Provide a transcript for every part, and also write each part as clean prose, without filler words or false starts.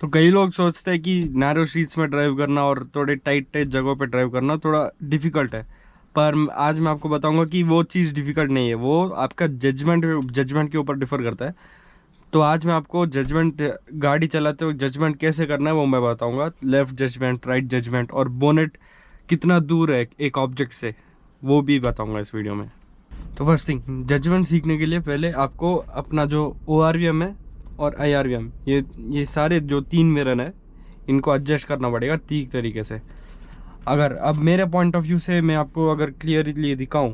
तो कई लोग सोचते हैं कि नैरो स्ट्रीट्स में ड्राइव करना और थोड़े टाइट टाइट जगहों पे ड्राइव करना थोड़ा डिफिकल्ट है। पर आज मैं आपको बताऊंगा कि वो चीज़ डिफिकल्ट नहीं है, वो आपका जजमेंट के ऊपर डिफर करता है। तो आज मैं आपको जजमेंट, गाड़ी चलाते हुए जजमेंट कैसे करना है वो मैं बताऊंगा। लेफ्ट जजमेंट, राइट जजमेंट, और बोनेट कितना दूर है एक ऑब्जेक्ट से, वो भी बताऊंगा इस वीडियो में। तो फर्स्ट थिंग, जजमेंट सीखने के लिए पहले आपको अपना जो ORVM है और IRVM, ये सारे जो 3 मिरर है इनको एडजस्ट करना पड़ेगा ठीक तरीके से। अगर अब मेरे पॉइंट ऑफ व्यू से मैं आपको अगर क्लियरली दिखाऊं,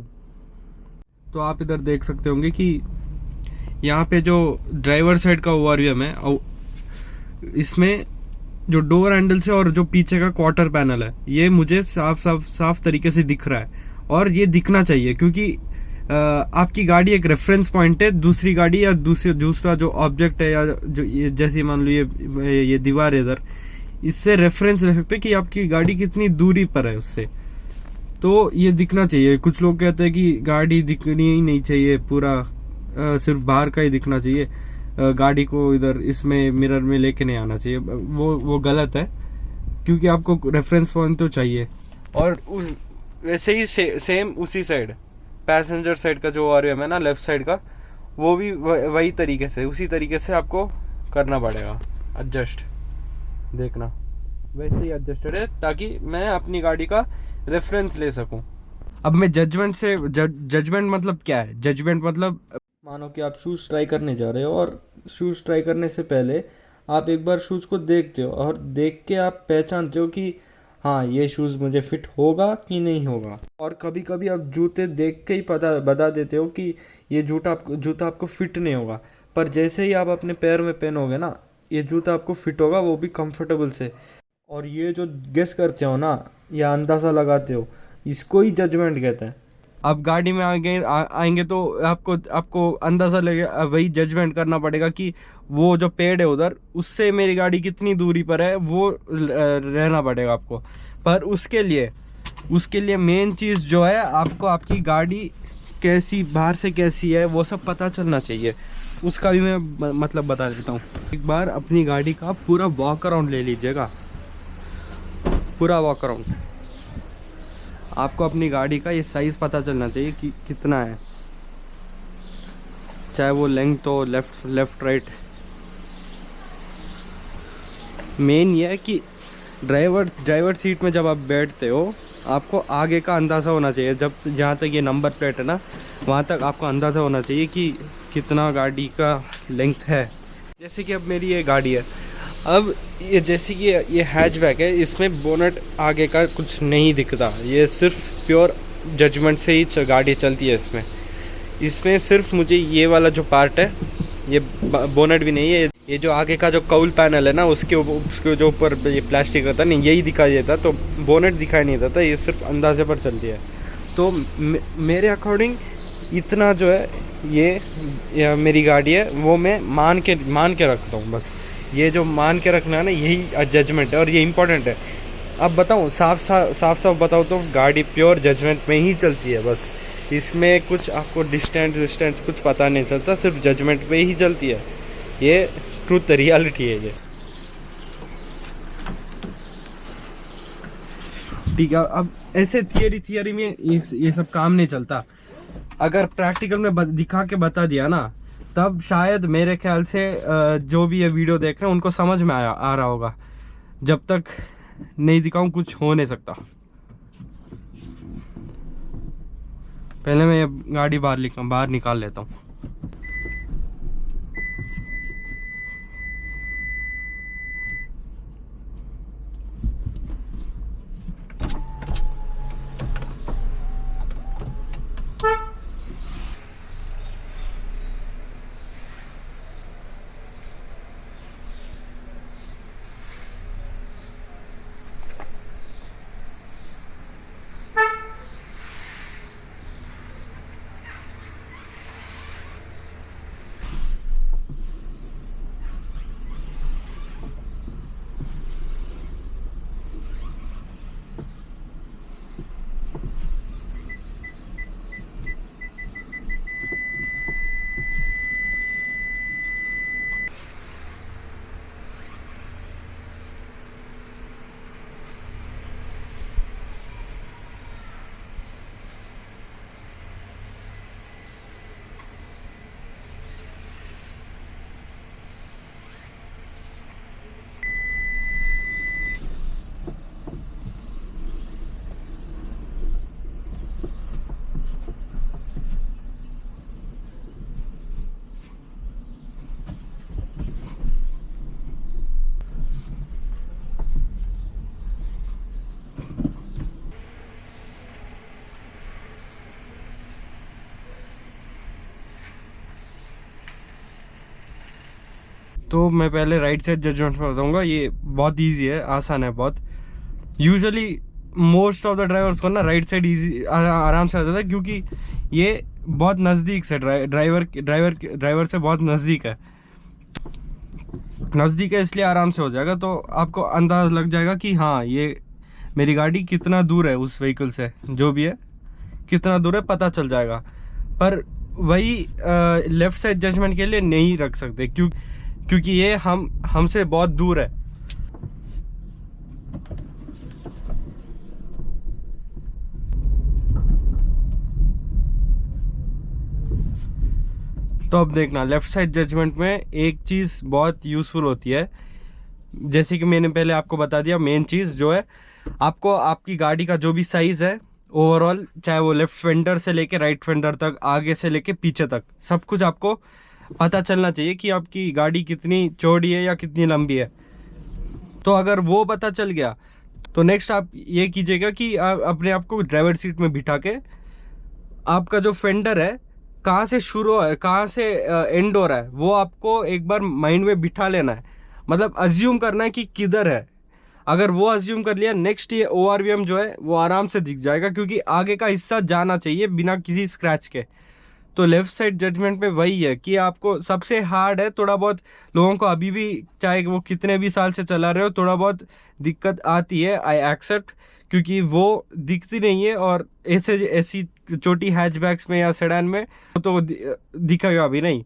तो आप इधर देख सकते होंगे कि यहाँ पे जो ड्राइवर साइड का ORVM है, इसमें जो डोर हैंडल से और जो पीछे का क्वार्टर पैनल है, ये मुझे साफ साफ साफ तरीके से दिख रहा है। और ये दिखना चाहिए क्योंकि आपकी गाड़ी एक रेफरेंस पॉइंट है दूसरी गाड़ी या दूसरा जो ऑब्जेक्ट है, या जो जैसे मान लो ये दीवार इधर, इससे रेफरेंस रख सकते हैं कि आपकी गाड़ी कितनी दूरी पर है उससे। तो ये दिखना चाहिए। कुछ लोग कहते हैं कि गाड़ी दिखनी ही नहीं चाहिए, पूरा सिर्फ बाहर का ही दिखना चाहिए, गाड़ी को इधर इसमें मिरर में लेके नहीं आना चाहिए। वो गलत है, क्योंकि आपको रेफरेंस पॉइंट तो चाहिए। और वैसे ही सेम उसी साइड, पैसेंजर साइड का जो ORVM है ना, लेफ्ट साइड का, वो भी वही तरीके से, उसी तरीके से आपको करना पड़ेगा एडजस्ट। देखना वैसे ही एडजस्टेड है ताकि मैं अपनी गाड़ी का रेफरेंस ले सकूं। अब मैं जजमेंट मतलब क्या है? जजमेंट मतलब, मानो कि आप शूज़ ट्राई करने जा रहे हो, और शूज़ ट्राई करने से पहले आप एक बार शूज़ को देखते हो, और देख के आप पहचानते हो कि हाँ, ये शूज़ मुझे फिट होगा कि नहीं होगा। और कभी कभी आप जूते देख के ही पता बता देते हो कि ये जूता आपको फिट नहीं होगा। पर जैसे ही आप अपने पैर में पहनोगे ना, ये जूता आपको फिट होगा, वो भी कंफर्टेबल से। और ये जो गेस करते हो ना, या अंदाज़ा लगाते हो, इसको ही जजमेंट कहते हैं। आप गाड़ी में आएंगे तो आपको आपको अंदाज़ा लगेगा, वही जजमेंट करना पड़ेगा कि वो जो पेड़ है उधर, उससे मेरी गाड़ी कितनी दूरी पर है, वो रहना पड़ेगा आपको। पर उसके लिए मेन चीज़ जो है, आपको आपकी गाड़ी कैसी, बाहर से कैसी है, वो सब पता चलना चाहिए। उसका भी मैं मतलब बता देता हूँ। एक बार अपनी गाड़ी का पूरा वॉक अराउंड ले लीजिएगा, पूरा वॉक अराउंड। आपको अपनी गाड़ी का ये साइज़ पता चलना चाहिए कि कितना है, चाहे वो लेंथ हो, लेफ्ट राइट। मेन ये है कि ड्राइवर सीट में जब आप बैठते हो, आपको आगे का अंदाज़ा होना चाहिए। जब जहाँ तक ये नंबर प्लेट है ना, वहाँ तक आपको अंदाज़ा होना चाहिए कि कितना गाड़ी का लेंथ है। जैसे कि अब मेरी ये गाड़ी है, अब ये जैसे कि ये हैचबैक है, इसमें बोनट आगे का कुछ नहीं दिखता। ये सिर्फ प्योर जजमेंट से ही गाड़ी चलती है। इसमें सिर्फ मुझे ये वाला जो पार्ट है, ये बोनट भी नहीं है, ये जो आगे का जो कौल पैनल है ना, उसके जो ऊपर ये प्लास्टिक रहता है नहीं, यही दिखाई देता। तो बोनट दिखाई नहीं देता, ये सिर्फ अंदाजे पर चलती है। तो मेरे अकॉर्डिंग इतना जो है, ये मेरी गाड़ी है, वो मैं मान के रखता हूँ बस। ये जो मान के रखना है ना, यही जजमेंट है, और ये इम्पोर्टेंट है। अब बताऊँ, साफ बताऊँ तो गाड़ी प्योर जजमेंट में ही चलती है बस। इसमें कुछ आपको डिस्टेंस कुछ पता नहीं चलता, सिर्फ जजमेंट पे ही चलती है। ये ट्रूथ रियलिटी है ये। ठीक है। अब ऐसे थियरी में ये सब काम नहीं चलता। अगर प्रैक्टिकल में दिखा के बता दिया ना, तब शायद मेरे ख्याल से जो भी ये वीडियो देख रहे हैं उनको समझ में आ रहा होगा। जब तक नहीं दिखाऊं कुछ हो नहीं सकता। पहले मैं ये गाड़ी बाहर निकाल लेता हूँ। तो मैं पहले राइट साइड जजमेंट में बताऊँगा। ये बहुत ईजी है, आसान है बहुत। Usually most of the drivers को ना राइट साइड ईजी आराम से आ जाता है, क्योंकि ये बहुत नज़दीक से ड्राइवर से बहुत नज़दीक है, इसलिए आराम से हो जाएगा। तो आपको अंदाज़ लग जाएगा कि हाँ ये मेरी गाड़ी कितना दूर है उस व्हीकल से, जो भी है कितना दूर है पता चल जाएगा। पर वही लेफ़्ट साइड जजमेंट के लिए नहीं रख सकते, क्योंकि ये हमसे बहुत दूर है। तो अब देखना, लेफ़्ट साइड जजमेंट में एक चीज़ बहुत यूज़फुल होती है, जैसे कि मैंने पहले आपको बता दिया। मेन चीज़ जो है, आपको आपकी गाड़ी का जो भी साइज़ है ओवरऑल, चाहे वो लेफ़्ट फेंडर से लेके राइट फेंडर तक, आगे से लेके पीछे तक, सब कुछ आपको पता चलना चाहिए कि आपकी गाड़ी कितनी चौड़ी है या कितनी लंबी है। तो अगर वो पता चल गया तो नेक्स्ट आप ये कीजिएगा कि आप अपने आप को ड्राइवर सीट में बिठा के आपका जो फेंडर है कहाँ से शुरू है, कहाँ से एंड हो रहा है, वो आपको एक बार माइंड में बिठा लेना है। मतलब अज्यूम करना है कि किधर है। अगर वो अज्यूम कर लिया, नेक्स्ट ये ORVM जो है वो आराम से दिख जाएगा, क्योंकि आगे का हिस्सा जाना चाहिए बिना किसी स्क्रैच के। तो लेफ़्ट साइड जजमेंट में वही है कि आपको सबसे हार्ड है। थोड़ा बहुत लोगों को अभी भी, चाहे वो कितने भी साल से चला रहे हो, थोड़ा बहुत दिक्कत आती है, आई एक्सेप्ट, क्योंकि वो दिखती नहीं है। और ऐसी छोटी हैचबैक्स में या सेडान में तो दिखेगा भी नहीं,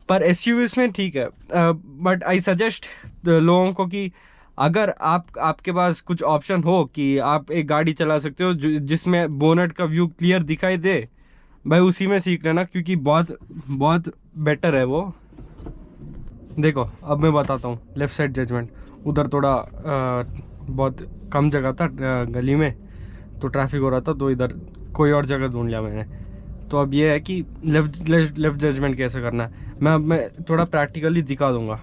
पर SUVs में ठीक है। बट आई सजेस्ट लोगों को कि अगर आपके पास कुछ ऑप्शन हो कि आप एक गाड़ी चला सकते हो जिसमें बोनेट का व्यू क्लियर दिखाई दे, भाई उसी में सीख लेना, क्योंकि बहुत बहुत बेटर है वो। देखो अब मैं बताता हूँ लेफ़्ट साइड जजमेंट। उधर थोड़ा बहुत कम जगह था गली में, तो ट्रैफिक हो रहा था, तो इधर कोई और जगह ढूंढ लिया मैंने। तो अब ये है कि लेफ़्ट जजमेंट कैसे करना है, मैं थोड़ा प्रैक्टिकली दिखा दूंगा।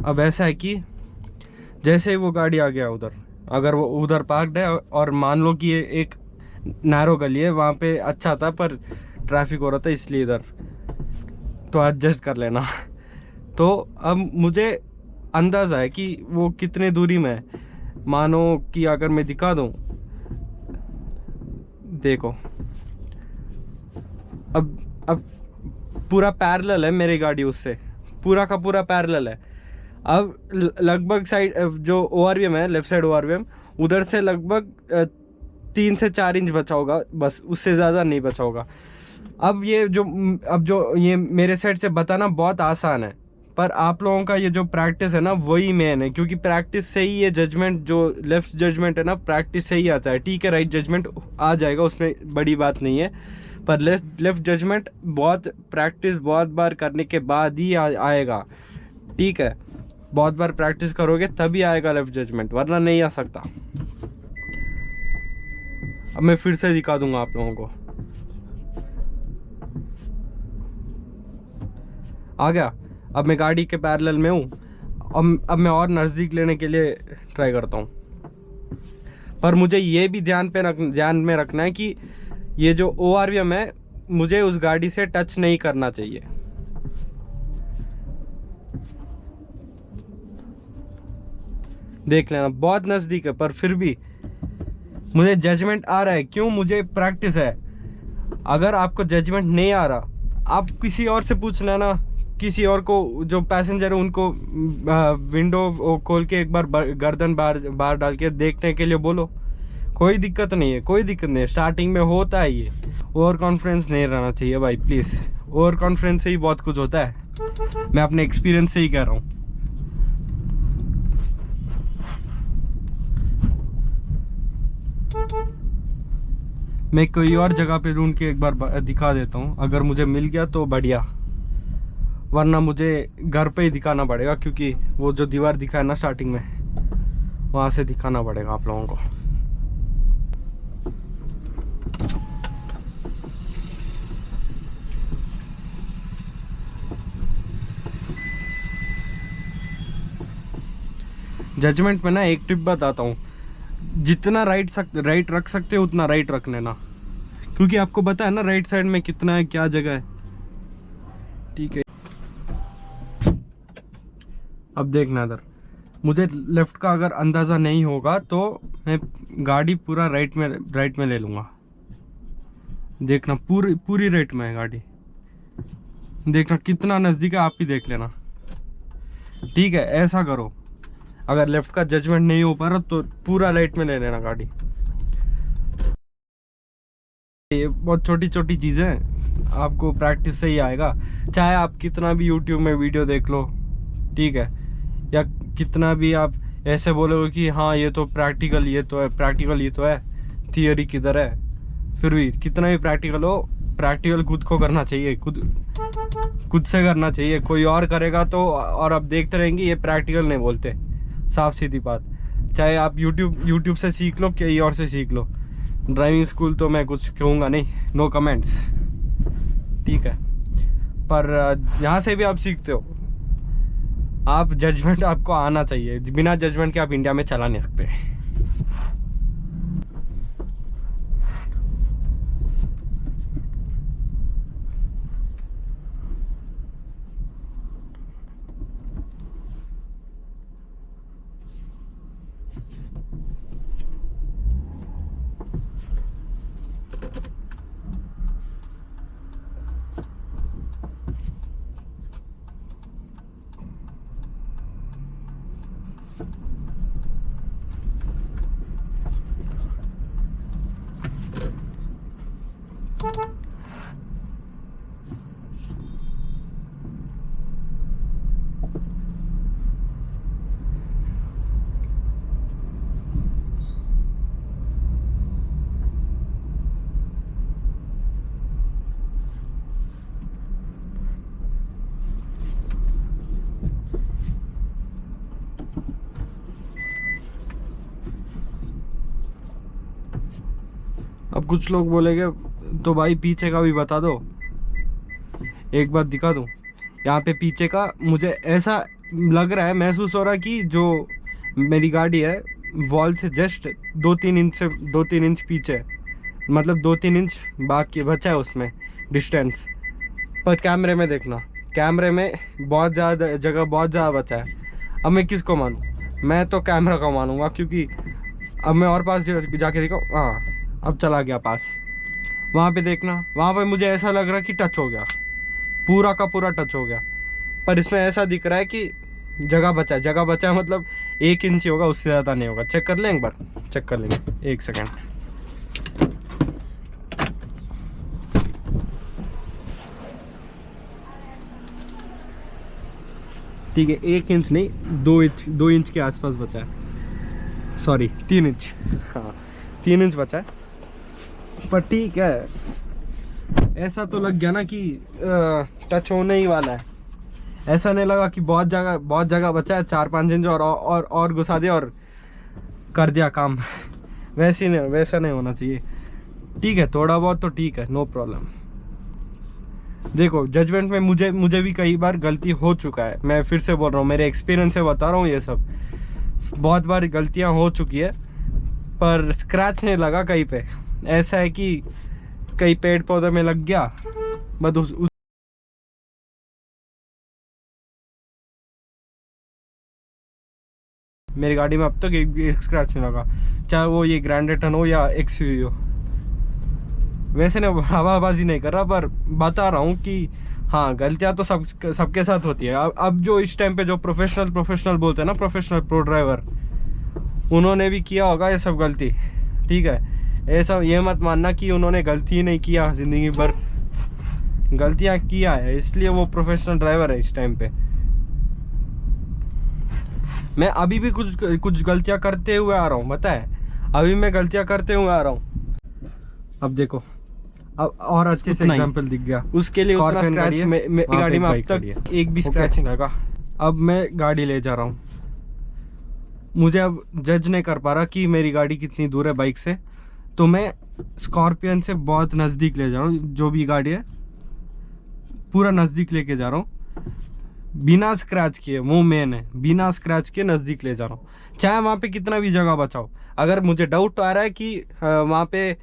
अब ऐसा है कि जैसे ही वो गाड़ी आ गया उधर, अगर वो उधर पार्कड है और मान लो कि ये एक नैरो गली है, वहाँ पे अच्छा था पर ट्रैफिक हो रहा था इसलिए इधर, तो एडजस्ट कर लेना। तो अब मुझे अंदाज़ा है कि वो कितने दूरी में है। मानो कि अगर मैं दिखा दूँ, देखो अब पूरा पैरेलल है मेरी गाड़ी उससे, पूरा का पूरा पैरेलल है। अब लगभग साइड जो ORVM है, लेफ़्ट साइड ORVM, उधर से लगभग 3 से 4 इंच बचा होगा, बस, उससे ज़्यादा नहीं बचा होगा। अब जो ये मेरे साइड से बताना बहुत आसान है, पर आप लोगों का ये जो प्रैक्टिस है ना, वही मेन है, क्योंकि प्रैक्टिस से ही ये जजमेंट, जो लेफ़्ट जजमेंट है ना, प्रैक्टिस से ही आता है। ठीक है, राइट जजमेंट आ जाएगा, उसमें बड़ी बात नहीं है, पर लेफ़्ट जजमेंट बहुत प्रैक्टिस, बहुत बार करने के बाद ही आएगा। ठीक है, बहुत बार प्रैक्टिस करोगे तभी आएगा लेफ़्ट जजमेंट, वरना नहीं आ सकता। अब मैं फिर से दिखा दूंगा आप लोगों को। आ गया। अब मैं गाड़ी के पैरेलल में हूँ। अब मैं और नज़दीक लेने के लिए ट्राई करता हूँ, पर मुझे ये भी ध्यान में रखना है कि ये जो ORVM है, मुझे उस गाड़ी से टच नहीं करना चाहिए। देख लेना, बहुत नज़दीक है, पर फिर भी मुझे जजमेंट आ रहा है। क्यों? मुझे प्रैक्टिस है। अगर आपको जजमेंट नहीं आ रहा, आप किसी और से पूछ लेना, किसी और को, जो पैसेंजर है उनको विंडो खोल के एक बार गर्दन बाहर डाल के देखने के लिए बोलो। कोई दिक्कत नहीं है, कोई दिक्कत नहीं है। स्टार्टिंग में होता है ये, ओवर कॉन्फिडेंस नहीं रहना चाहिए भाई, प्लीज़। ओवर कॉन्फिडेंस से ही बहुत कुछ होता है, मैं अपने एक्सपीरियंस से ही कह रहा हूँ। मैं कोई और जगह पे ढूंढ के एक बार दिखा देता हूँ, अगर मुझे मिल गया तो बढ़िया, वरना मुझे घर पे ही दिखाना पड़ेगा, क्योंकि वो जो दीवार दिखाया ना स्टार्टिंग में, वहाँ से दिखाना पड़ेगा आप लोगों को। जजमेंट में ना एक टिप बताता हूँ, जितना राइट रख सकते हो उतना राइट रख लेना, क्योंकि आपको पता है ना राइट साइड में कितना है, क्या जगह है। ठीक है, अब देखना इधर, मुझे लेफ्ट का अगर अंदाज़ा नहीं होगा तो मैं गाड़ी पूरा राइट में ले लूँगा। देखना पूरी पूरी राइट में है गाड़ी, देखना कितना नज़दीक है, आप ही देख लेना। ठीक है, ऐसा करो। अगर लेफ्ट का जजमेंट नहीं हो पा रहा तो पूरा राइट में ले लेना गाड़ी। ये बहुत छोटी छोटी चीज़ें हैं, आपको प्रैक्टिस से ही आएगा। चाहे आप कितना भी यूट्यूब में वीडियो देख लो, ठीक है, या कितना भी आप ऐसे बोलोगे कि हाँ ये तो प्रैक्टिकल, ये तो है प्रैक्टिकल, ये तो है, थियोरी किधर है। फिर भी कितना भी प्रैक्टिकल हो, प्रैक्टिकल खुद को करना चाहिए, खुद से करना चाहिए। कोई और करेगा तो और आप देखते रहेंगे, ये प्रैक्टिकल नहीं बोलते, साफ सीधी बात। चाहे आप यूट्यूब से सीख लो, कहीं और से सीख लो। ड्राइविंग स्कूल तो मैं कुछ कहूँगा नहीं, नो कमेंट्स, ठीक है। पर यहाँ से भी आप सीखते हो। आप जजमेंट आपको आना चाहिए, बिना जजमेंट के आप इंडिया में चला नहीं सकते। अब कुछ लोग बोलेंगे तो भाई पीछे का भी बता दो, एक बार दिखा दूं। यहाँ पे पीछे का मुझे ऐसा लग रहा है, महसूस हो रहा है कि जो मेरी गाड़ी है वॉल से जस्ट 2-3 इंच पीछे है। मतलब 2-3 इंच बाकी बचा है उसमें डिस्टेंस। पर कैमरे में देखना, कैमरे में बहुत ज़्यादा जगह, बहुत ज़्यादा बचा है। अब मैं किसको मानूँ? मैं तो कैमरा को मानूंगा, क्योंकि अब मैं और पास जाके देखा, हाँ अब चला गया पास। वहाँ पे देखना, वहाँ पे मुझे ऐसा लग रहा है कि टच हो गया, पूरा का पूरा टच हो गया। पर इसमें ऐसा दिख रहा है कि जगह बचा है, जगह बचा है, मतलब 1 इंच ही होगा, उससे ज़्यादा नहीं होगा। चेक कर लें, एक बार चेक कर लेंगे, 1 सेकेंड। ठीक है, 1 इंच नहीं, 2 इंच के आसपास बचा है, सॉरी 3 इंच, हाँ 3 इंच बचा है। पर ठीक है, ऐसा तो लग गया ना कि टच होने ही वाला है। ऐसा नहीं लगा कि बहुत जगह बचा है, 4-5 इंच और घुसा दिया और कर दिया काम। वैसा नहीं होना चाहिए। ठीक है, थोड़ा बहुत तो ठीक है, नो प्रॉब्लम। देखो, जजमेंट में मुझे भी कई बार गलती हो चुका है। मैं फिर से बोल रहा हूँ, मेरे एक्सपीरियंस से बता रहा हूँ, ये सब बहुत बार गलतियाँ हो चुकी है, पर स्क्रैच नहीं लगा कहीं पे। ऐसा है कि कई पेड़ पौधे में लग गया, बस उस मेरी गाड़ी में अब तक एक स्क्रैच नहीं लगा, चाहे वो ये ग्रैंड टन हो या XUV हो। वैसे नहीं हवाबाजी नहीं कर रहा, पर बता रहा हूँ कि हाँ, गलतियाँ तो सबके साथ होती है। अब जो इस टाइम पे जो प्रोफेशनल बोलते हैं ना, प्रोफेशनल प्रो ड्राइवर, उन्होंने भी किया होगा ये सब गलती। ठीक है, ऐसा ये मत मानना कि उन्होंने गलती ही नहीं किया, ज़िंदगी भर गलतियाँ किया है, इसलिए वो प्रोफेशनल ड्राइवर है इस टाइम पे। मैं अभी भी कुछ गलतियाँ करते हुए आ रहा हूँ, पता है, अभी मैं गलतियाँ करते हुए आ रहा हूँ। अब देखो, अब और अच्छे से एग्जांपल दिख गया। उसके लिए उतना स्क्रैच मेरी गाड़ी में अब तक एक भी स्क्रैच नहीं लगा। अब मैं गाड़ी ले जा रहा हूँ, मुझे अब जज नहीं कर पा रहा कि मेरी गाड़ी कितनी दूर है बाइक से, तो मैं स्कॉर्पियन से बहुत नज़दीक ले जा रहा हूँ। जो भी गाड़ी है पूरा नज़दीक लेके जा रहा हूँ, बिना स्क्रैच किए। वो मेन है, बिना स्क्रैच के नज़दीक ले जा रहा हूँ, चाहे वहाँ पे कितना भी जगह बचाओ। अगर मुझे डाउट आ रहा है कि वहाँ पे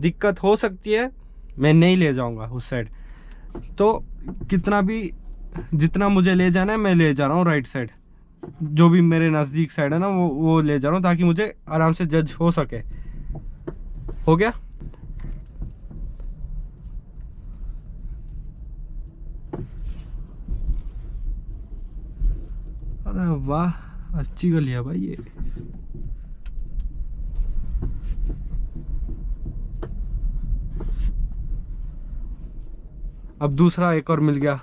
दिक्कत हो सकती है, मैं नहीं ले जाऊँगा उस साइड। तो जितना मुझे ले जाना है मैं ले जा रहा हूँ राइट साइड। जो भी मेरे नज़दीक साइड है ना वो ले जा रहा हूँ, ताकि मुझे आराम से जज हो सके। हो गया। अरे वाह, अच्छी गली है भाई ये। अब दूसरा एक और मिल गया,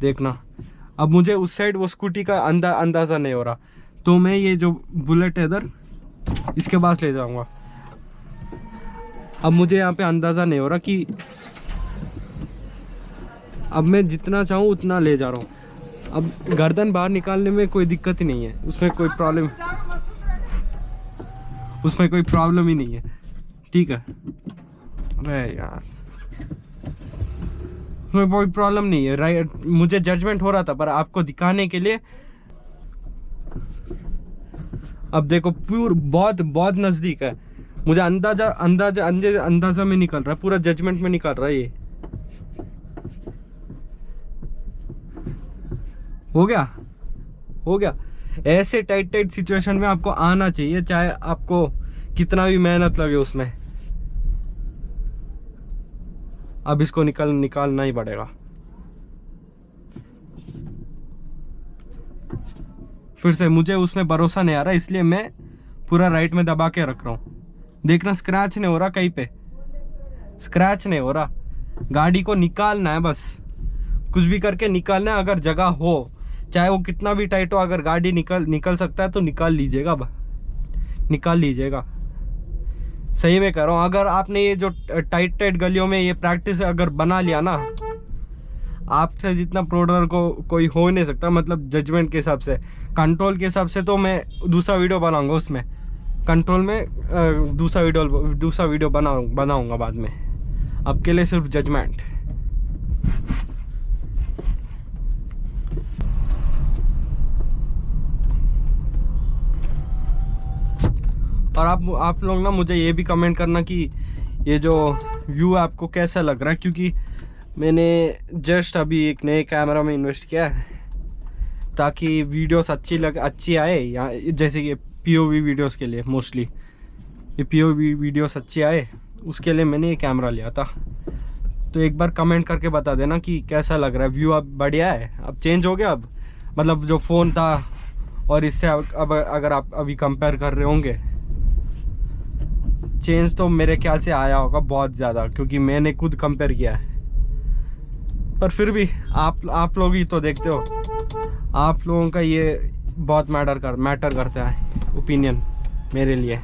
देखना। अब मुझे उस साइड वो स्कूटी का अंदाज़ा नहीं हो रहा, तो मैं ये जो बुलेट है इधर, इसके पास ले जाऊंगा। अब मुझे यहाँ पे अंदाज़ा नहीं हो रहा कि अब मैं जितना चाहूँ उतना ले जा रहा हूँ। अब गर्दन बाहर निकालने में कोई दिक्कत ही नहीं है, उसमें कोई प्रॉब्लम ही नहीं है। ठीक है। अरे यार, उसमें कोई प्रॉब्लम नहीं है, राइट। मुझे जजमेंट हो रहा था, पर आपको दिखाने के लिए। अब देखो बहुत बहुत नज़दीक है। मुझे अंदाजा में निकल रहा है, पूरा जजमेंट में निकल रहा है ये। हो गया। ऐसे टाइट सिचुएशन में आपको आना चाहिए, चाहे आपको कितना भी मेहनत लगे उसमें। अब इसको निकालना ही पड़ेगा। फिर से मुझे उसमें भरोसा नहीं आ रहा, इसलिए मैं पूरा राइट में दबा के रख रहा हूँ। देखना, स्क्रैच नहीं हो रहा, कहीं पे स्क्रैच नहीं हो रहा। गाड़ी को निकालना है, बस कुछ भी करके निकालना है। अगर जगह हो, चाहे वो कितना भी टाइट हो, अगर गाड़ी निकल सकता है तो निकाल लीजिएगा। सही में कह रहा हूँ। अगर आपने ये जो टाइट गलियों में ये प्रैक्टिस अगर बना लिया ना, आपसे जितना प्रोडर को कोई हो नहीं सकता। मतलब जजमेंट के हिसाब से, कंट्रोल के हिसाब से तो मैं दूसरा वीडियो बनाऊंगा, उसमें कंट्रोल में दूसरा वीडियो बनाऊंगा बाद में। अब के लिए सिर्फ जजमेंट। और आप लोग ना मुझे ये भी कमेंट करना कि ये जो व्यू आपको कैसा लग रहा है, क्योंकि मैंने जस्ट अभी एक नए कैमरा में इन्वेस्ट किया है, ताकि वीडियोस अच्छी आए। या जैसे कि पीओवी वीडियोस के लिए, मोस्टली ये पीओवी वीडियोस अच्छी आए, उसके लिए मैंने ये कैमरा लिया था। तो एक बार कमेंट करके बता देना कि कैसा लग रहा है व्यू। अब बढ़िया है, अब चेंज हो गया। अब मतलब जो फ़ोन था और इससे अब अगर आप अभी कंपेयर कर रहे होंगे, चेंज तो मेरे ख्याल से आया होगा बहुत ज़्यादा, क्योंकि मैंने खुद कंपेयर किया है। पर फिर भी आप लोग ही तो देखते हो, आप लोगों का ये बहुत मैटर करता है, ओपिनियन मेरे लिए।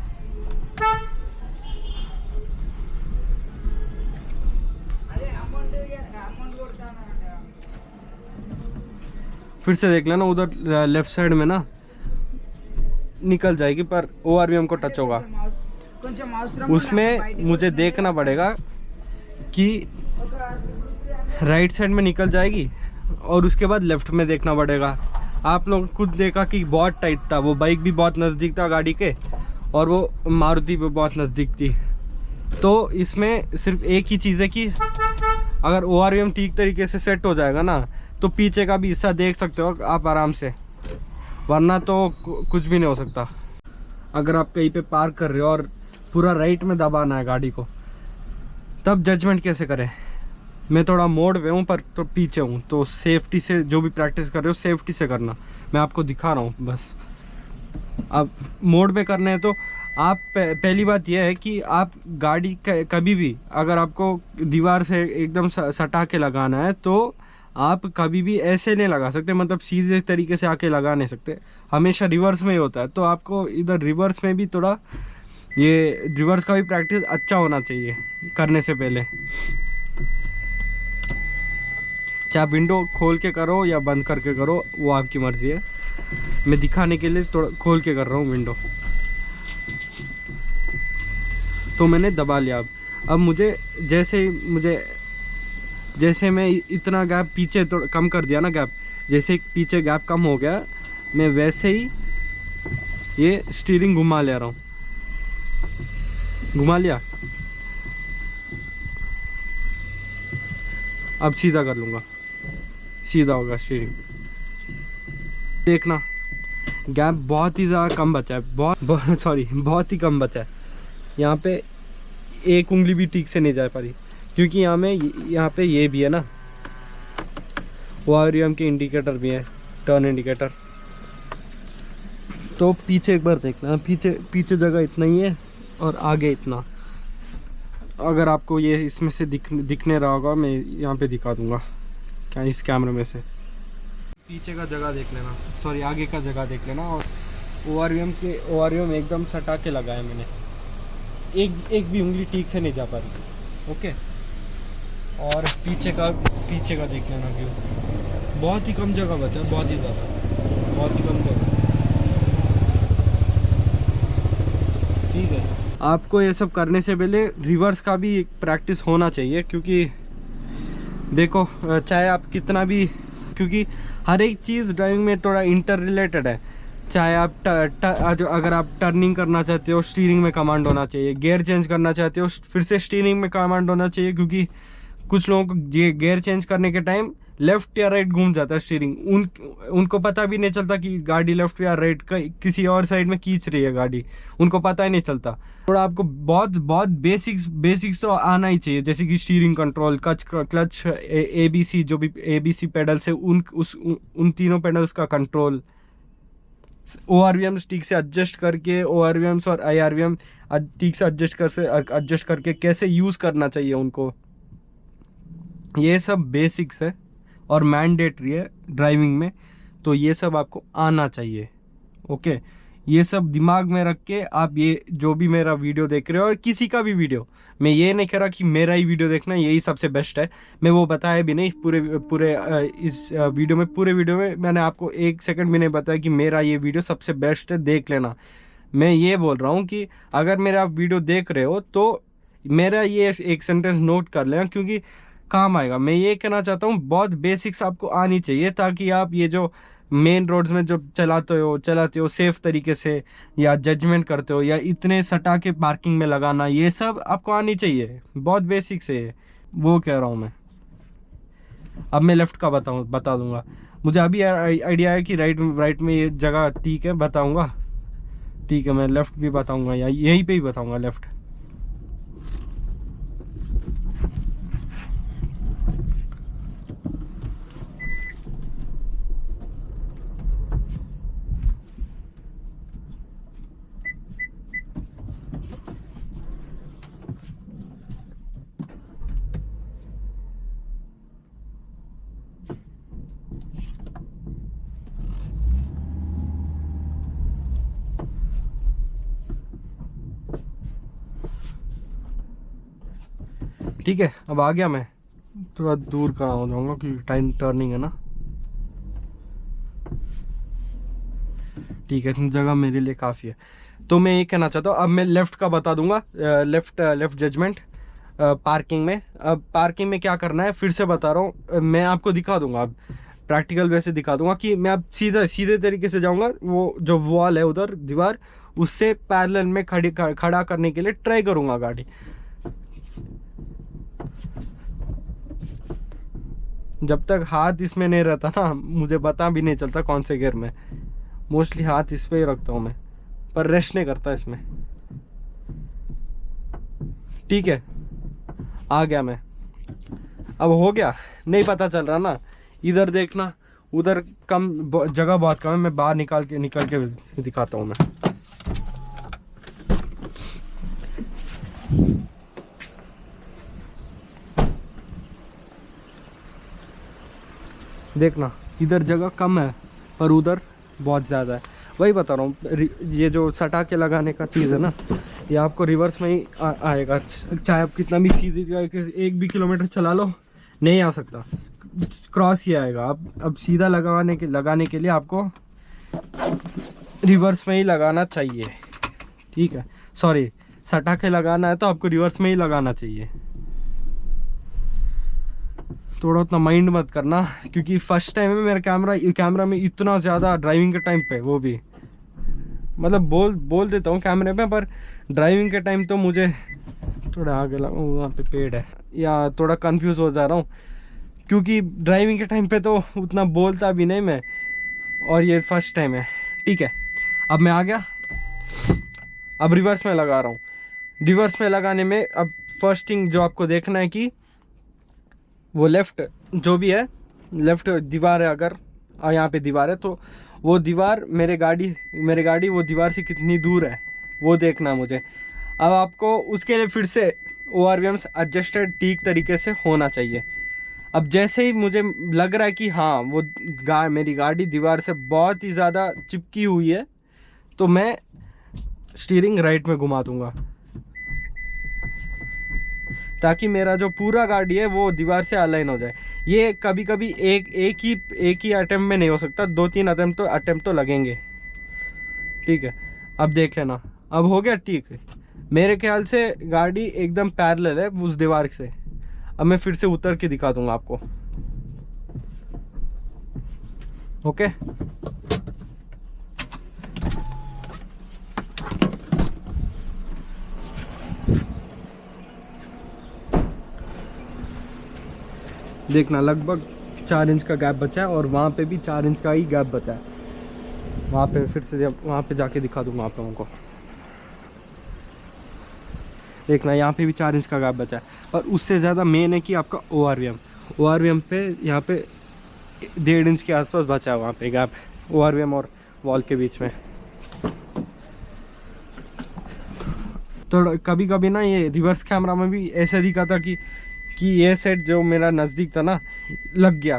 फिर से देख लेना, उधर लेफ्ट साइड में ना निकल जाएगी, पर ORVM को टच होगा। उसमें मुझे देखना पड़ेगा कि राइट साइड में निकल जाएगी, और उसके बाद लेफ्ट में देखना पड़ेगा। आप लोग खुद देखा कि बहुत टाइट था, वो बाइक भी बहुत नज़दीक था गाड़ी के, और वो मारुति भी बहुत नज़दीक थी। तो इसमें सिर्फ एक ही चीज़ है कि अगर ORVM ठीक तरीके से सेट हो जाएगा ना, तो पीछे का भी हिस्सा देख सकते हो आप आराम से, वरना तो कुछ भी नहीं हो सकता। अगर आप कहीं पे पार्क कर रहे हो और पूरा राइट में दबाना है गाड़ी को, तब जजमेंट कैसे करें। मैं थोड़ा मोड़ पे हूँ, पर तो पीछे हूँ, तो सेफ्टी से जो भी प्रैक्टिस कर रहे हो सेफ्टी से करना। मैं आपको दिखा रहा हूँ बस। अब मोड़ पे करने हैं तो आप पहली बात यह है कि आप गाड़ी कभी भी अगर आपको दीवार से एकदम सटा के लगाना है, तो आप कभी भी ऐसे नहीं लगा सकते, मतलब सीधे तरीके से आके लगा नहीं सकते। हमेशा रिवर्स में ही होता है। तो आपको इधर रिवर्स में भी थोड़ा, ये रिवर्स का भी प्रैक्टिस अच्छा होना चाहिए करने से पहले। चाहे विंडो खोल के करो या बंद करके करो, वो आपकी मर्ज़ी है। मैं दिखाने के लिए थोड़ा खोल के कर रहा हूँ विंडो। तो मैंने दबा लिया। अब मुझे जैसे मैं इतना गैप पीछे तो कम कर दिया ना, गैप जैसे पीछे गैप कम हो गया, मैं वैसे ही ये स्टीयरिंग घुमा ले रहा हूँ। घुमा लिया, अब सीधा कर लूँगा, सीधा होगा स्टीयरिंग। देखना गैप बहुत ही ज़्यादा कम बचा है, बहुत ही कम बचा है। यहाँ पे एक उंगली भी ठीक से नहीं जा पा रही, क्योंकि यहाँ पे ये भी है ना, ORVM के इंडिकेटर भी है, टर्न इंडिकेटर। तो पीछे एक बार देखना, पीछे जगह इतना ही है और आगे इतना। अगर आपको ये इसमें से दिखने रहा होगा, मैं यहाँ पे दिखा दूंगा क्या, इस कैमरे में से पीछे का जगह देख लेना, सॉरी आगे का जगह देख लेना। और ORVM एकदम सटा के लगाया मैंने, एक भी उंगली ठीक से नहीं जा पा रही। ओके, और पीछे का देख लेना व्यू, बहुत ही कम जगह बचा, बहुत ही कम जगह। ठीक है, आपको ये सब करने से पहले रिवर्स का भी प्रैक्टिस होना चाहिए, क्योंकि देखो चाहे आप कितना भी, क्योंकि हर एक चीज़ ड्राइविंग में थोड़ा इंटर रिलेटेड है। चाहे आप अगर आप टर्निंग करना चाहते हो, स्टीयरिंग में कमांड होना चाहिए। गियर चेंज करना चाहते हो, फिर से स्टीयरिंग में कमांड होना चाहिए, क्योंकि कुछ लोगों को ये गियर चेंज करने के टाइम लेफ्ट या राइट घूम जाता है स्टीयरिंग, उनको पता भी नहीं चलता कि गाड़ी लेफ्ट या राइट का किसी और साइड में खींच रही है गाड़ी, उनको पता ही नहीं चलता। थोड़ा आपको बहुत बेसिक्स तो आना ही चाहिए, जैसे कि स्टीयरिंग कंट्रोल, क्लच, ABC, जो भी ABC पेडल्स है उन तीनों पेडल्स का कंट्रोल, ORVM ठीक से एडजस्ट करके, ORVMs और IRVM ठीक से एडजस्ट करके कैसे यूज़ करना चाहिए उनको, ये सब बेसिक्स है और मैंडेटरी है ड्राइविंग में। तो ये सब आपको आना चाहिए। ओके, ये सब दिमाग में रख के आप ये जो भी मेरा वीडियो देख रहे हो, और किसी का भी वीडियो, मैं ये नहीं कह रहा कि मेरा ही वीडियो देखना यही सबसे बेस्ट है, मैं वो बताया भी नहीं। इस पूरे वीडियो में मैंने आपको 1 सेकंड भी नहीं बताया कि मेरा ये वीडियो सबसे बेस्ट है, देख लेना। मैं ये बोल रहा हूँ कि अगर मेरा आप वीडियो देख रहे हो तो मेरा ये एक सेंटेंस नोट कर लेना, क्योंकि काम आएगा। मैं ये कहना चाहता हूँ बहुत बेसिक्स आपको आनी चाहिए, ताकि आप ये जो मेन रोड्स में जो चलाते हो सेफ तरीके से, या जजमेंट करते हो, या इतने सटा के पार्किंग में लगाना, ये सब आपको आनी चाहिए, बहुत बेसिक्स है, वो कह रहा हूँ मैं। अब मैं लेफ़्ट का बता दूंगा। मुझे अभी आइडिया है कि राइट में ये जगह ठीक है, बताऊंगा। ठीक है, मैं लेफ़्ट भी बताऊंगा, या यहीं पे ही बताऊंगा लेफ़्ट। ठीक है, अब आ गया। मैं थोड़ा दूर का हो जाऊंगा क्योंकि टाइम टर्निंग है ना। ठीक है, इतनी जगह मेरे लिए काफ़ी है। तो मैं ये कहना चाहता हूँ, अब मैं लेफ़्ट का बता दूंगा, लेफ़्ट जजमेंट पार्किंग में। अब पार्किंग में क्या करना है फिर से बता रहा हूँ, मैं आपको दिखा दूंगा, अब प्रैक्टिकल वे से दिखा दूंगा कि मैं अब सीधे तरीके से जाऊंगा। वो जो वॉल है उधर दीवार, उससे पैरेलल में खड़ा करने के लिए ट्राई करूंगा गाड़ी। जब तक हाथ इसमें नहीं रहता ना, मुझे पता भी नहीं चलता कौन से गियर में। मोस्टली हाथ इस पे ही रखता हूँ मैं, पर रेस्ट नहीं करता इसमें। ठीक है, आ गया मैं। अब हो गया, नहीं पता चल रहा ना, इधर देखना, उधर कम जगह बहुत कम है। मैं बाहर निकाल के दिखाता हूँ मैं। देखना, इधर जगह कम है पर उधर बहुत ज़्यादा है। वही बता रहा हूँ, ये जो सटा के लगाने का चीज़ है ना, ये आपको रिवर्स में ही आएगा। चाहे आप कितना भी सीधी 1 भी किलोमीटर चला लो, नहीं आ सकता, क्रॉस ही आएगा। अब सीधा लगाने के लिए आपको रिवर्स में ही लगाना चाहिए। ठीक है, सॉरी, सटा के लगाना है तो आपको रिवर्स में ही लगाना चाहिए। थोड़ा उतना माइंड मत करना, क्योंकि फर्स्ट टाइम है मेरा कैमरा में इतना ज़्यादा ड्राइविंग के टाइम पे, वो भी मतलब बोल देता हूँ कैमरे पे, पर ड्राइविंग के टाइम तो मुझे थोड़ा आगे लगा, वहाँ पे पेड़ है, या थोड़ा कंफ्यूज हो जा रहा हूँ, क्योंकि ड्राइविंग के टाइम पे तो उतना बोलता भी नहीं मैं, और ये फर्स्ट टाइम है। ठीक है, अब मैं आ गया। अब रिवर्स में लगा रहा हूँ। रिवर्स में लगाने में अब फर्स्ट थिंग जो आपको देखना है कि वो लेफ़्ट जो भी है, लेफ़्ट दीवार है, अगर यहाँ पे दीवार है तो वो दीवार मेरी गाड़ी वो दीवार से कितनी दूर है वो देखना है मुझे। अब आपको उसके लिए फिर से ORVMs एडजस्टेड ठीक तरीके से होना चाहिए। अब जैसे ही मुझे लग रहा है कि हाँ वो मेरी गाड़ी दीवार से बहुत ही ज़्यादा चिपकी हुई है, तो मैं स्टीयरिंग राइट में घुमा दूंगा, ताकि मेरा जो पूरा गाड़ी है वो दीवार से अलाइन हो जाए। ये कभी कभी एक ही अटेम्प्ट में नहीं हो सकता, 2-3 अटेम्प्ट तो लगेंगे। ठीक है, अब देख लेना, अब हो गया ठीक है। मेरे ख्याल से गाड़ी एकदम पैरेलल है उस दीवार से। अब मैं फिर से उतर के दिखा दूंगा आपको। ओके, देखना लगभग 4 इंच का गैप बचा है और वहाँ पे भी 4 इंच का ही गैप बचा है। वहाँ पे फिर से वहाँ पे जाके दिखा दूंगा आप लोगों को। देखना यहाँ पे भी 4 इंच का गैप बचा है। और उससे ज़्यादा मेन है कि आपका ORVM पे यहाँ पे 1.5 इंच के आसपास बचा है वहाँ पे गैप, ORVM और वॉल के बीच में। तो कभी कभी ना ये रिवर्स कैमरा में भी ऐसे दिखा था कि ये सेट जो मेरा नज़दीक था ना लग गया,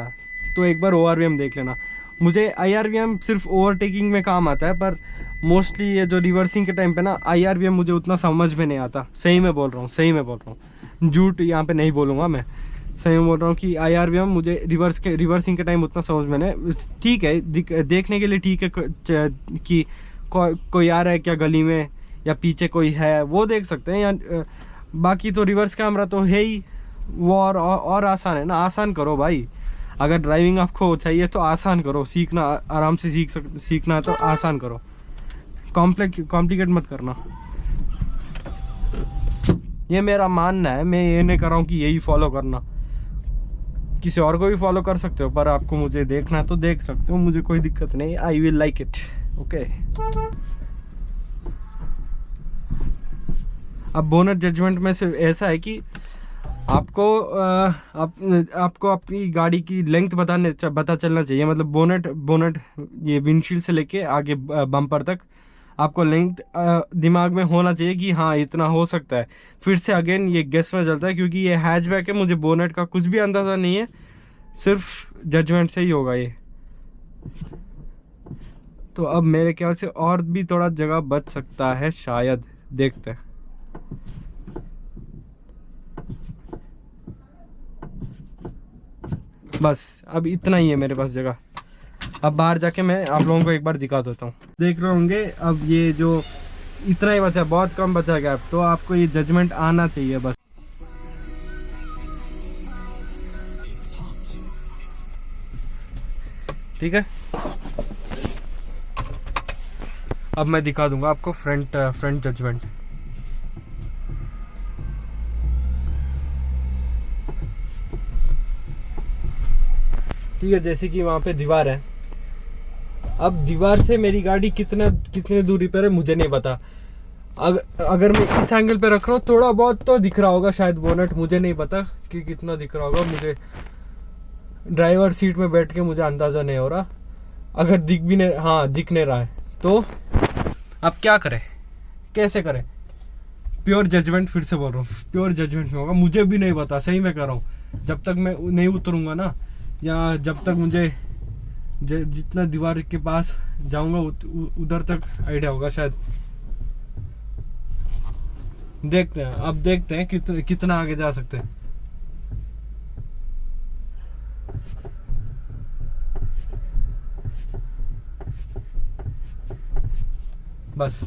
तो एक बार ORVM देख लेना। मुझे IRVM सिर्फ ओवरटेकिंग में काम आता है, पर मोस्टली ये जो रिवर्सिंग के टाइम पे ना IRVM मुझे उतना समझ में नहीं आता। सही में बोल रहा हूँ, झूठ यहाँ पे नहीं बोलूँगा मैं, सही में बोल रहा हूँ कि IRVM मुझे रिवर्सिंग के टाइम उतना समझ में नहीं। ठीक है, देखने के लिए ठीक है कि कोई आ रहा है क्या गली में या पीछे कोई है, वो देख सकते हैं। या बाकी तो रिवर्स कैमरा तो है ही, वो और आसान है ना। आसान करो भाई, अगर ड्राइविंग आपको चाहिए तो आसान करो, सीखना आराम से सीखना है तो आसान करो, कॉम्प्लिकेट मत करना। ये मेरा मानना है, मैं ये नहीं कर रहा हूँ कि यही फॉलो करना, किसी और को भी फॉलो कर सकते हो, पर आपको मुझे देखना है तो देख सकते हो, मुझे कोई दिक्कत नहीं, I will like it. Okay, अब बोनट जजमेंट में से ऐसा है कि आपको अपनी गाड़ी की लेंथ पता चलना चाहिए। मतलब बोनट ये विंडशील्ड से लेके आगे बम्पर तक आपको लेंथ दिमाग में होना चाहिए कि हाँ इतना हो सकता है। फिर से अगेन ये गेस में चलता है, क्योंकि ये हैचबैक है, मुझे बोनट का कुछ भी अंदाज़ा नहीं है, सिर्फ जजमेंट से ही होगा ये। तो अब मेरे ख्याल से और भी थोड़ा जगह बच सकता है शायद, देखते हैं। बस अब इतना ही है मेरे पास जगह। अब बाहर जाके मैं आप लोगों को एक बार दिखा देता हूँ। देख रहे होंगे अब ये जो इतना ही बचा, बहुत कम बचा गया, तो आपको ये जजमेंट आना चाहिए बस। ठीक है, अब मैं दिखा दूंगा आपको फ्रंट जजमेंट। ठीक है, जैसे कि वहाँ पे दीवार है, अब दीवार से मेरी गाड़ी कितने दूरी पर है मुझे नहीं पता। अगर मैं इस एंगल पे रख रहा हूँ, थोड़ा बहुत तो दिख रहा होगा शायद बोनट, मुझे नहीं पता कि कितना दिख रहा होगा। मुझे ड्राइवर सीट में बैठ के मुझे अंदाज़ा नहीं हो रहा। अगर दिख नहीं रहा है तो अब क्या करें, कैसे करें? प्योर जजमेंट, फिर से बोल रहा हूँ, प्योर जजमेंट में होगा, मुझे भी नहीं पता, सही में कह रहा हूँ। जब तक मैं नहीं उतरूंगा ना, या जब तक मुझे जितना दीवार के पास जाऊंगा उधर तक आइडिया होगा शायद। देखते हैं, अब देखते हैं कितना आगे जा सकते हैं। बस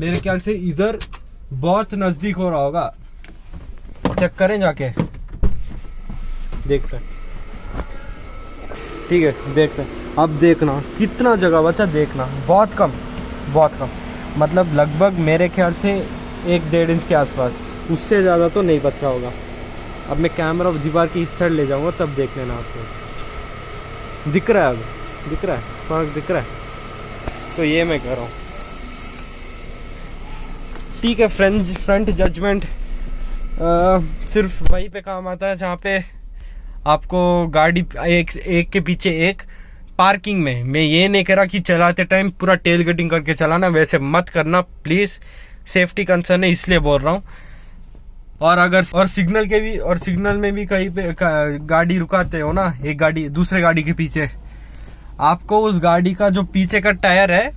मेरे ख्याल से इधर बहुत नजदीक हो रहा होगा, चेक करें जाके, देखते हैं। ठीक है, देखते हैं। अब देखना कितना जगह बचा, देखना बहुत कम, मतलब लगभग मेरे ख्याल से 1-1.5 इंच के आसपास, उससे ज़्यादा तो नहीं बचा होगा। अब मैं कैमरा दीवार की इस साइड ले जाऊंगा, तब देख लेना आपको। दिख रहा है, अब दिख रहा है, फर्क दिख रहा है। तो ये मैं कह रहा हूँ। ठीक है, फ्रंट जजमेंट सिर्फ वहीं पे काम आता है जहाँ पे आपको गाड़ी एक के पीछे एक पार्किंग में। मैं ये नहीं कह रहा कि चलाते टाइम पूरा टेल कटिंग करके चलाना, वैसे मत करना प्लीज, सेफ्टी कंसर्न है इसलिए बोल रहा हूँ। और सिग्नल में भी कहीं पे गाड़ी रुकाते हो ना, एक गाड़ी दूसरे गाड़ी के पीछे, आपको उस गाड़ी का जो पीछे का टायर है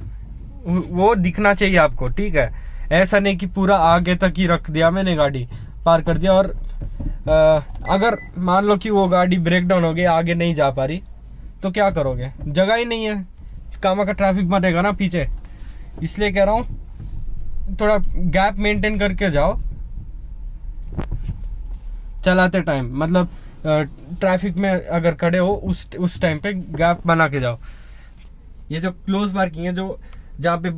वो दिखना चाहिए आपको, ठीक है। ऐसा नहीं कि पूरा आगे तक ही रख दिया मैंने, गाड़ी पार कर दिया, और अगर मान लो कि वो गाड़ी ब्रेक डाउन हो गई, आगे नहीं जा पा रही, तो क्या करोगे? जगह ही नहीं है, कामा का ट्रैफिक बनेगा ना पीछे। इसलिए कह रहा हूँ थोड़ा गैप मेंटेन करके जाओ चलाते टाइम, मतलब ट्रैफिक में अगर खड़े हो उस टाइम पे गैप बना के जाओ। ये जो क्लोज पार्किंग है, जो जहाँ पे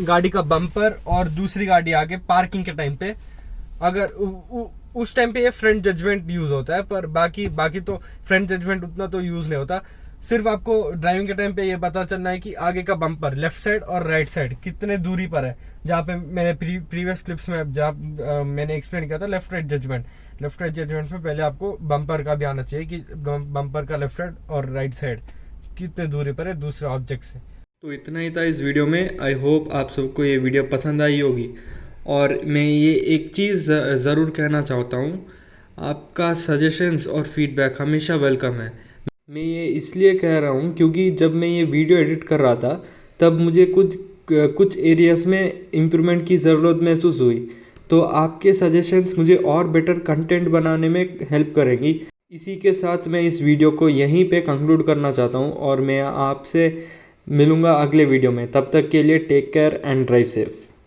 गाड़ी का बम्पर और दूसरी गाड़ी आगे पार्किंग के टाइम पे, अगर उस टाइम पे ये फ्रंट जजमेंट यूज होता है, पर बाकी तो फ्रंट जजमेंट उतना तो यूज नहीं होता। सिर्फ आपको ड्राइविंग के टाइम पे ये पता चलना है कि आगे का बम्पर लेफ्ट साइड और राइट साइड कितने दूरी पर है। जहाँ पे मैंने प्रीवियस क्लिप्स में जहाँ मैंने एक्सप्लेन किया था लेफ्ट राइट जजमेंट में पहले आपको बम्पर का भी आना चाहिए कि बम्पर का लेफ्ट साइड और राइट साइड कितने दूरी पर है दूसरे ऑब्जेक्ट से। तो इतना ही था इस वीडियो में। आई होप आप सबको ये वीडियो पसंद आई होगी। और मैं ये एक चीज़ ज़रूर कहना चाहता हूँ, आपका सजेशंस और फीडबैक हमेशा वेलकम है। मैं ये इसलिए कह रहा हूँ क्योंकि जब मैं ये वीडियो एडिट कर रहा था तब मुझे कुछ एरियाज़ में इम्प्रूवमेंट की ज़रूरत महसूस हुई। तो आपके सजेशंस मुझे और बेटर कंटेंट बनाने में हेल्प करेंगी। इसी के साथ मैं इस वीडियो को यहीं पे कंक्लूड करना चाहता हूँ और मैं आपसे मिलूँगा अगले वीडियो में। तब तक के लिए take care and drive safe.